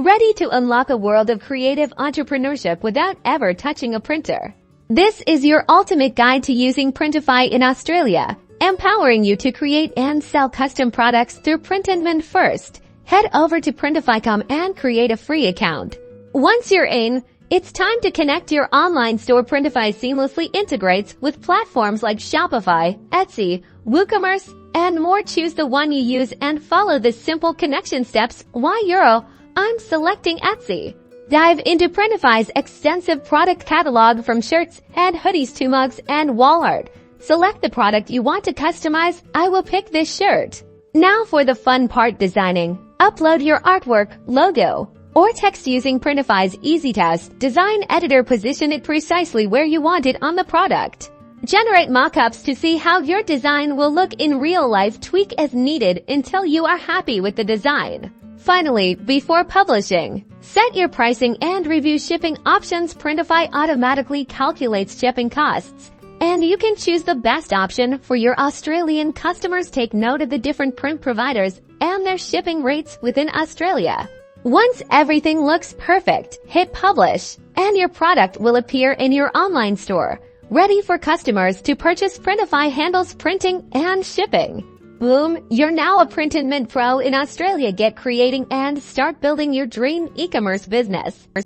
ready to unlock a world of creative entrepreneurship without ever touching a printer. This is your ultimate guide to using Printify in Australia, empowering you to create and sell custom products through print-on-demand first. Head over to Printify.com and create a free account. Once you're in, it's time to connect your online store. Printify seamlessly integrates with platforms like Shopify, Etsy, WooCommerce, and more. Choose the one you use and follow the simple connection steps. Why Euro? I'm selecting Etsy. Dive into Printify's extensive product catalog from shirts and hoodies to mugs and wall art. Select the product you want to customize. I will pick this shirt. Now for the fun part, designing. Upload your artwork, logo, or text using Printify's easy task design editor. Position it precisely where you want it on the product. Generate mockups to see how your design will look in real life. Tweak as needed until you are happy with the design. Finally, before publishing, set your pricing and review shipping options. Printify automatically calculates shipping costs, and you can choose the best option for your Australian customers. Take note of the different print providers and their shipping rates within Australia. Once everything looks perfect, hit publish, and your product will appear in your online store, ready for customers to purchase. Printify handles printing and shipping. Boom, you're now a print-on-demand pro in Australia. Get creating and start building your dream e-commerce business.